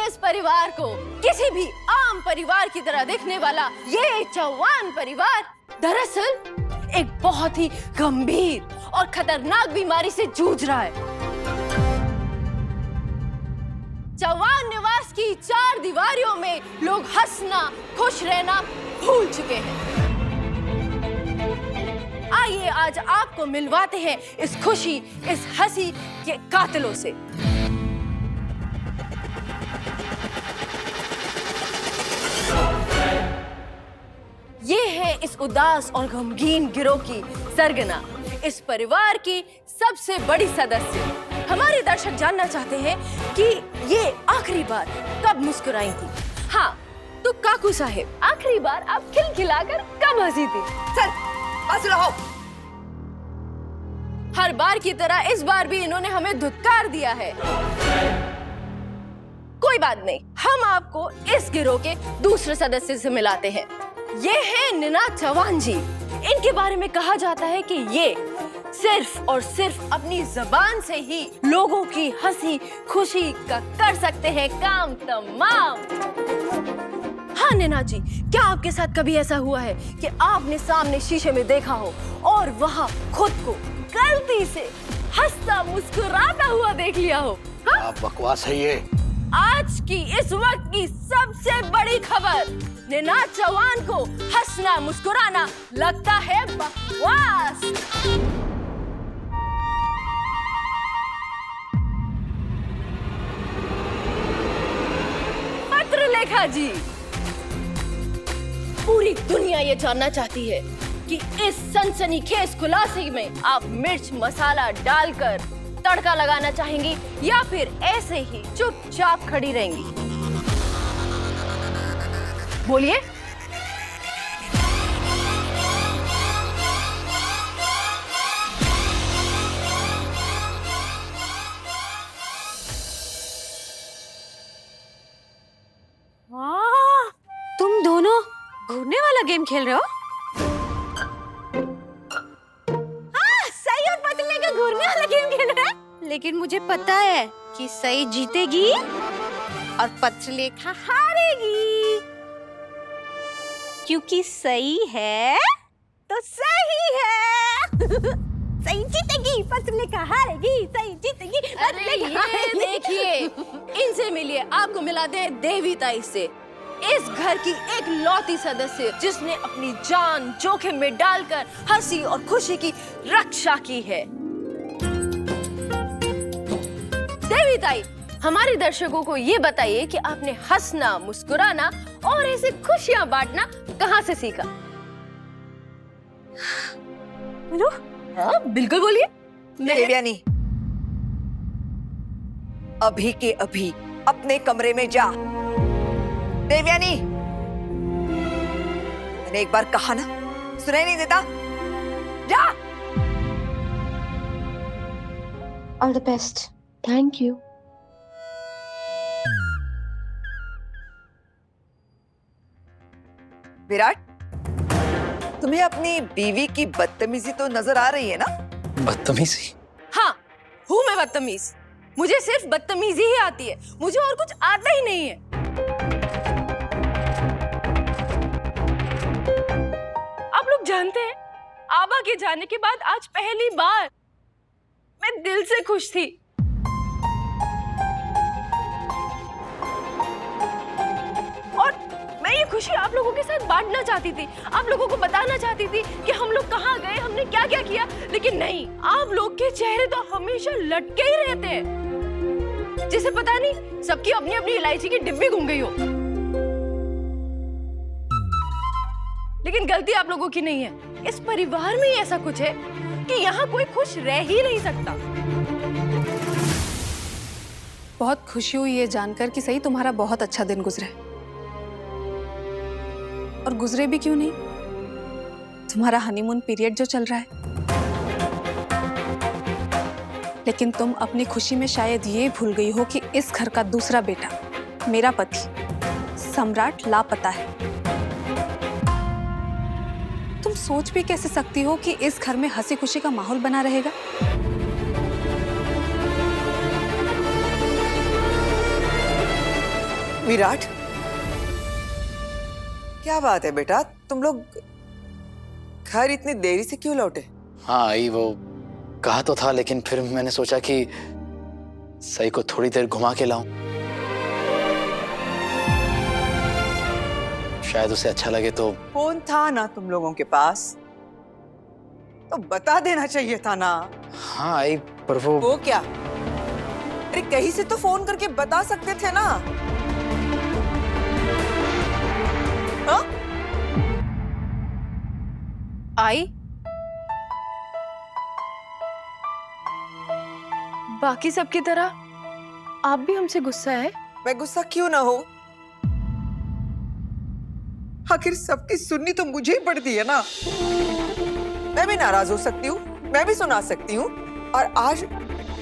इस परिवार को किसी भी आम परिवार की तरह दिखने वाला ये चौहान परिवार दरअसल एक बहुत ही गंभीर और खतरनाक बीमारी से जूझ रहा है। चौहान निवास की 4 दीवारों में लोग हंसना, खुश रहना भूल चुके हैं। आइए आज आपको मिलवाते हैं इस खुशी, इस हंसी के कातिलों से। ये है इस उदास और गमगीन गिरोह की सरगना, इस परिवार की सबसे बड़ी सदस्य। हमारे दर्शक जानना चाहते हैं कि ये आखिरी बार कब मुस्कुराई थी। हाँ, तो काकू साहेब, आखिरी बार आप खिलखिलाकर कब हंसी थी? सर, बस रहो। हर बार की तरह इस बार भी इन्होंने हमें धुतकार दिया है। कोई बात नहीं, हम आपको इस गिरोह के दूसरे सदस्य से मिलाते हैं। ये है निनाद चौहान जी। इनके बारे में कहा जाता है कि ये सिर्फ और सिर्फ अपनी जबान से ही लोगों की हंसी खुशी का कर सकते हैं काम तमाम। हाँ नैना जी, क्या आपके साथ कभी ऐसा हुआ है कि आपने सामने शीशे में देखा हो और वहाँ खुद को गलती से हंसता मुस्कुराता हुआ देख लिया हो? हाँ? आप बकवास है ये। आज की इस वक्त की सबसे बड़ी खबर, निनाद चौहान को हंसना मुस्कुराना लगता है बकवास। पत्रलेखा जी, पूरी दुनिया ये जानना चाहती है कि इस सनसनीखेज खुलासे में आप मिर्च मसाला डालकर तड़का लगाना चाहेंगी या फिर ऐसे ही चुपचाप खड़ी रहेंगी? बोलिए। तुम दोनों घूरने वाला गेम खेल रहे हो? सही और पतले का घूरने वाला गेम खेल रहा है। लेकिन मुझे पता है कि सही जीतेगी और पत्रलेखा हारेगी, क्योंकि सही है तो सही है। सही जीतेगी, पत्रलेखा हारेगी, सही जीतेगी, पत्रलेखा हारेगी। देखिए, इनसे मिलिए, आपको मिलाते हैं देवी ताई से, इस घर की एक लौती सदस्य जिसने अपनी जान जोखिम में डालकर हंसी और खुशी की रक्षा की है। देवी ताई, हमारे दर्शकों को ये बताइए कि आपने हंसना, मुस्कुराना और ऐसे खुशियां बांटना कहाँ से सीखा? बोलो। हाँ, बिल्कुल बोलिए। देवयानी, अभी के अभी अपने कमरे में जा। देवयानी, मैंने एक बार कहा ना, सुनाई नहीं देता? जा। All the best. Thank you. Virat, तुम्हें अपनी बीवी की बदतमीजी तो नजर आ रही है ना? बदतमीजी? हाँ, हूँ मैं बदतमीज। मुझे सिर्फ बदतमीजी ही आती है, मुझे और कुछ आता ही नहीं है। आप लोग जानते हैं, आबा के जाने के बाद आज पहली बार मैं दिल से खुश थी। और मैं ये खुशी आप लोगों के साथ बांटना चाहती थी, आप लोगों को बताना चाहती थी कि हम लोग कहाँ गए, हमने क्या क्या किया, लेकिन नहीं, आप लोग के चेहरे तो हमेशा लटके ही रहते हैं, जैसे पता नहीं सबकी अपनी अपनी इलायची की डिब्बी घूम गई हो। लेकिन गलती आप लोगों की नहीं है, इस परिवार में ही ऐसा कुछ है कि यहाँ कोई खुश रह ही नहीं सकता। बहुत खुशी हुई ये जानकर कि सही तुम्हारा बहुत अच्छा दिन गुजरे, और गुजरे भी क्यों नहीं, तुम्हारा हनीमून पीरियड जो चल रहा है। लेकिन तुम अपनी खुशी में शायद ये भूल गई हो कि इस घर का दूसरा बेटा, मेरा पति सम्राट, लापता है। तुम सोच भी कैसे सकती हो कि इस घर में हंसी खुशी का माहौल बना रहेगा? विराट, क्या बात है बेटा, तुम लोग घर इतनी देरी से क्यों लौटे? हाँ आई, वो कहा तो था, लेकिन फिर मैंने सोचा कि सही को थोड़ी देर घुमा के लाऊं, शायद उसे अच्छा लगे तो। फोन था ना तुम लोगों के पास, तो बता देना चाहिए था ना। हाँ आई, पर वो क्या? अरे कहीं से तो फोन करके बता सकते थे ना। हाँ? आई, बाकी सबकी तरह आप भी हमसे गुस्सा है? मैं गुस्सा क्यों ना हो, आखिर सबकी सुननी तो मुझे ही पड़ती है ना। मैं भी नाराज हो सकती हूँ, मैं भी सुना सकती हूँ, और आज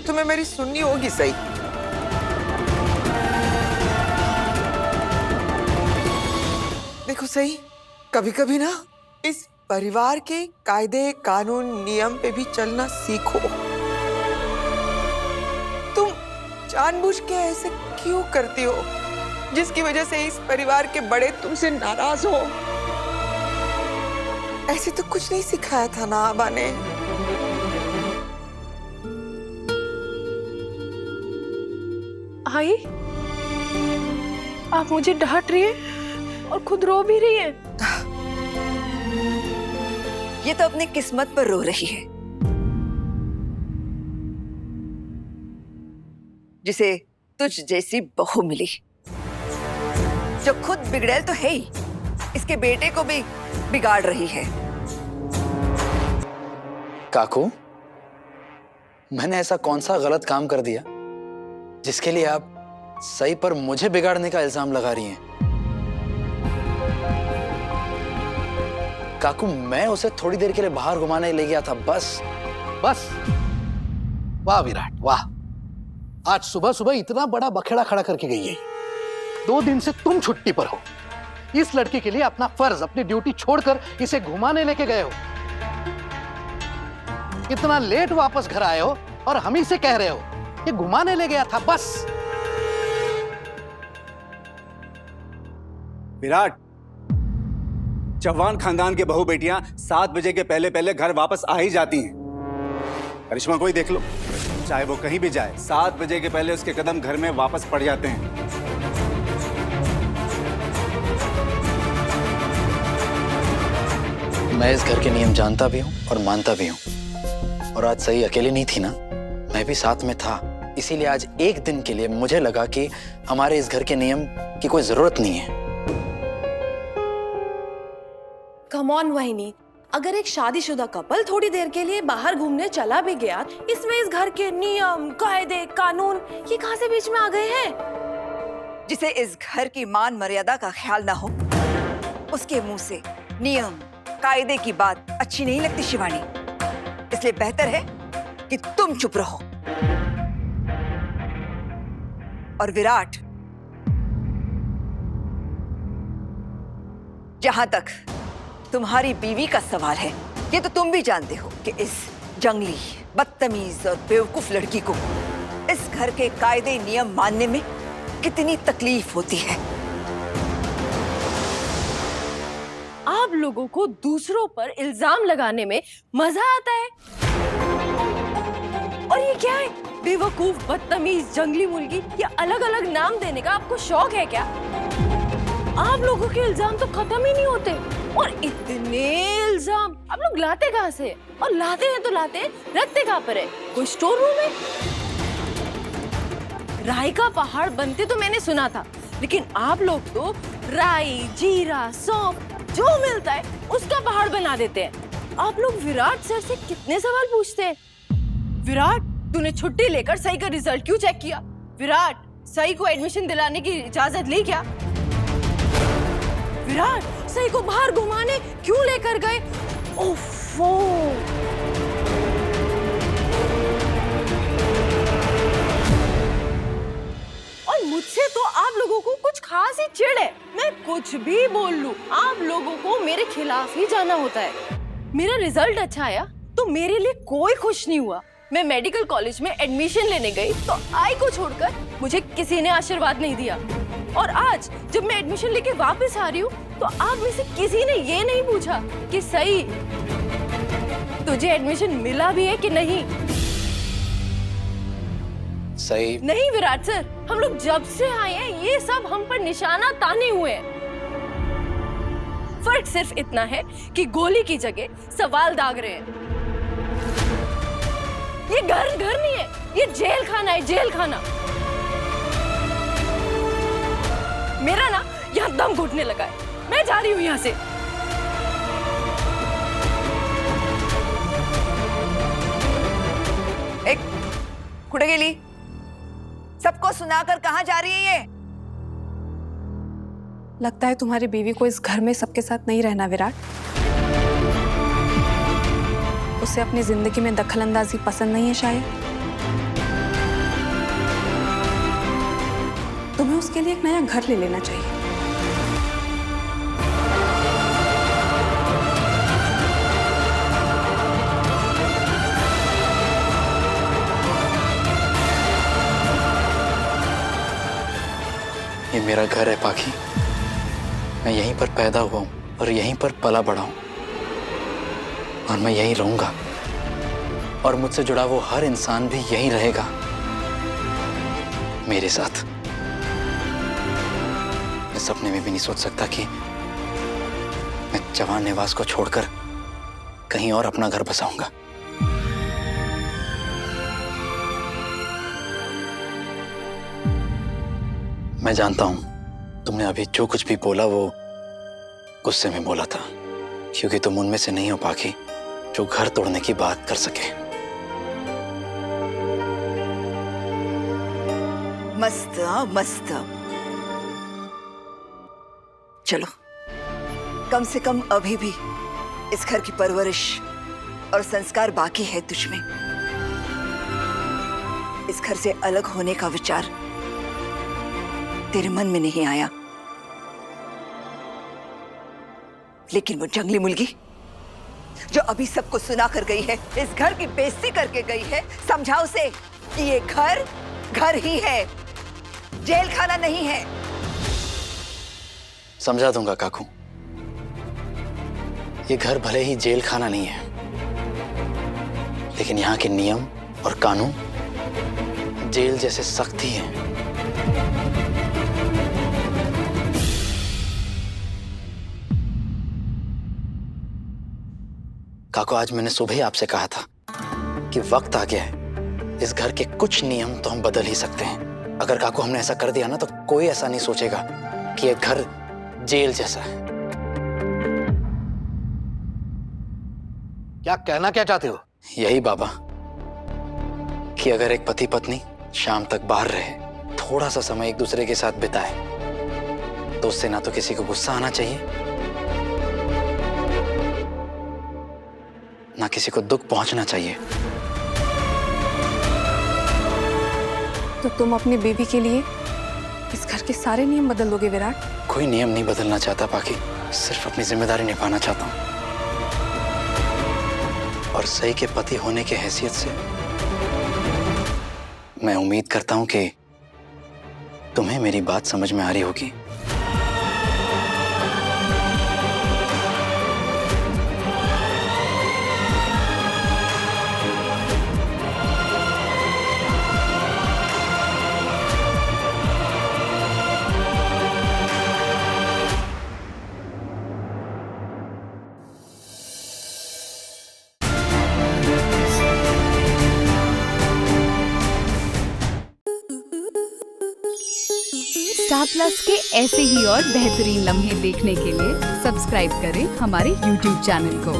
तुम्हें मेरी सुननी होगी सही। देखो सही, कभी कभी ना इस परिवार के कायदे कानून नियम पे भी चलना सीखो। तुम जानबूझ के ऐसे क्यों करती हो, जिसकी वजह से इस परिवार के बड़े तुमसे नाराज हो? ऐसे तो कुछ नहीं सिखाया था ना आबा ने। आई, आप मुझे डांट रही हैं और खुद रो भी रही हैं। ये तो अपनी किस्मत पर रो रही है, जिसे तुझ जैसी बहू मिली, जो खुद बिगड़ैल तो है ही, इसके बेटे को भी बिगाड़ रही है। काकू, मैंने ऐसा कौन सा गलत काम कर दिया जिसके लिए आप सही पर मुझे बिगाड़ने का इल्जाम लगा रही हैं? काकू, मैं उसे थोड़ी देर के लिए बाहर घुमाने ले गया था, बस। वाह विराट वाह, आज सुबह सुबह इतना बड़ा बखेड़ा खड़ा करके गई है। 2 दिन से तुम छुट्टी पर हो, इस लड़की के लिए अपना फर्ज, अपनी ड्यूटी छोड़कर इसे घुमाने लेके गए हो। इतना लेट वापस घर आए हो और हम ही से कह रहे हो कि घुमाने ले गया था, बस। विराट, चौहान खानदान के बहू बेटियां 7 बजे के पहले पहले घर वापस आ ही जाती हैं। करिश्मा को ही देख लो, चाहे वो कहीं भी जाए, 7 बजे के पहले उसके कदम घर में वापस पड़ जाते हैं। मैं इस घर के नियम जानता भी हूँ और मानता भी हूँ, और आज सही अकेली नहीं थी ना, मैं भी साथ में था। इसीलिए आज एक दिन के लिए मुझे लगा कि हमारे इस घर के नियम की कोई जरूरत नहीं है। कम ऑन वहिनी, अगर एक शादीशुदा कपल थोड़ी देर के लिए बाहर घूमने चला भी गया, इसमें इस घर के नियम, कायदे, कानून ये कहां से बीच में आ गए हैं? जिसे इस घर की मान मर्यादा का ख्याल ना हो, उसके मुंह से नियम कायदे की बात अच्छी नहीं लगती शिवानी। इसलिए बेहतर है कि तुम चुप रहो। और विराट, जहां तक तुम्हारी बीवी का सवाल है, ये तो तुम भी जानते हो कि इस जंगली, बदतमीज और बेवकूफ लड़की को इस घर के कायदे नियम मानने में कितनी तकलीफ होती है। आप लोगों को दूसरों पर इल्जाम लगाने में मजा आता है, और ये क्या है? बेवकूफ, बदतमीज, जंगली मुर्गी, ये अलग अलग नाम देने का आपको शौक है क्या? आप लोगों के इल्जाम तो खत्म ही नहीं होते, और इतने इल्जाम आप लोग लाते कहाँ से? और लाते हैं तो लाते हैं, रखते कहाँ पर है? कोई स्टोर रूम है? राई का पहाड़ बनते तो मैंने सुना था, लेकिन आप लोग तो राई, जीरा, सौंफ जो मिलता है उसका पहाड़ बना देते हैं। आप लोग विराट सर से कितने सवाल पूछते हैं? विराट, तूने छुट्टी लेकर सही का रिजल्ट क्यों चेक किया? विराट, सही को एडमिशन दिलाने की इजाजत ली क्या? विराट, सही को बाहर घुमाने क्यों लेकर गए? ओफो! और मुझसे तो आप लोगों को कुछ खास ही चिढ़ है। मैं कुछ भी बोल लूं, आप लोगों को मेरे खिलाफ ही जाना होता है। मेरा रिजल्ट अच्छा आया तो मेरे लिए कोई खुश नहीं हुआ। मैं मेडिकल कॉलेज में एडमिशन लेने गई तो आई को छोड़कर मुझे किसी ने आशीर्वाद नहीं दिया। और आज जब मैं एडमिशन लेके वापस आ रही हूँ तो आप में से किसी ने ये नहीं पूछा कि सही तुझे एडमिशन मिला भी है कि नहीं। सही नहीं विराट सर, हम लोग जब से आए हैं ये सब हम पर निशाना ताने हुए हैं। फर्क सिर्फ इतना है कि गोली की जगह सवाल दाग रहे हैं। ये घर नहीं है, ये जेल खाना है, जेल खाना। मेरा ना यहाँ दम घुटने लगा है, मैं जा रही हूँ यहाँ से। एक कुठे गेली? सबको सुनाकर कहाँ जा रही है ये? लगता है तुम्हारी बीवी को इस घर में सबके साथ नहीं रहना विराट। उसे अपनी जिंदगी में दखलंदाजी पसंद नहीं है शायद। तुम्हें उसके लिए एक नया घर ले लेना चाहिए। ये मेरा घर है पाखी, मैं यहीं पर पैदा हुआ हूं और यहीं पर पला बड़ा हूं और मैं यहीं रहूंगा और मुझसे जुड़ा वो हर इंसान भी यहीं रहेगा मेरे साथ। मैं सपने में भी नहीं सोच सकता कि मैं जवान निवास को छोड़कर कहीं और अपना घर बसाऊंगा। मैं जानता हूं तुमने अभी जो कुछ भी बोला वो गुस्से में बोला था, क्योंकि तुम उनमें से नहीं हो पाखी जो घर तोड़ने की बात कर सके। मस्त मस्त। चलो, कम से कम अभी भी इस घर की परवरिश और संस्कार बाकी है तुझ में। इस घर से अलग होने का विचार तेरे मन में नहीं आया, लेकिन वो जंगली मुर्गी जो अभी सबको सुना कर गई है, इस घर की बेइज्जती करके गई है, समझाओ उसे कि ये घर घर ही है, जेल खाना नहीं है। समझा दूंगा काकू, ये घर भले ही जेल खाना नहीं है, लेकिन यहाँ के नियम और कानून जेल जैसे सख्त ही हैं। काकू, आज मैंने सुबह ही आपसे कहा था कि वक्त आ गया है, इस घर के कुछ नियम तो हम बदल ही सकते हैं। अगर काकू हमने ऐसा कर दिया ना तो कोई ऐसा नहीं सोचेगा कि ये घर जेल जैसा है। क्या कहना क्या चाहते हो? यही बाबा कि अगर एक पति पत्नी शाम तक बाहर रहे, थोड़ा सा समय एक दूसरे के साथ बिताए, तो उससे ना तो किसी को गुस्सा आना चाहिए, ना किसी को दुख पहुंचना चाहिए। तो तुम अपनी बीवी के लिए इस घर के सारे नियम बदल दोगे विराट? कोई नियम नहीं बदलना चाहता पाखी, सिर्फ अपनी जिम्मेदारी निभाना चाहता हूं। और सही के पति होने की हैसियत से मैं उम्मीद करता हूं कि तुम्हें मेरी बात समझ में आ रही होगी। स्टार प्लस के ऐसे ही और बेहतरीन लम्हे देखने के लिए सब्सक्राइब करें हमारे YouTube चैनल को।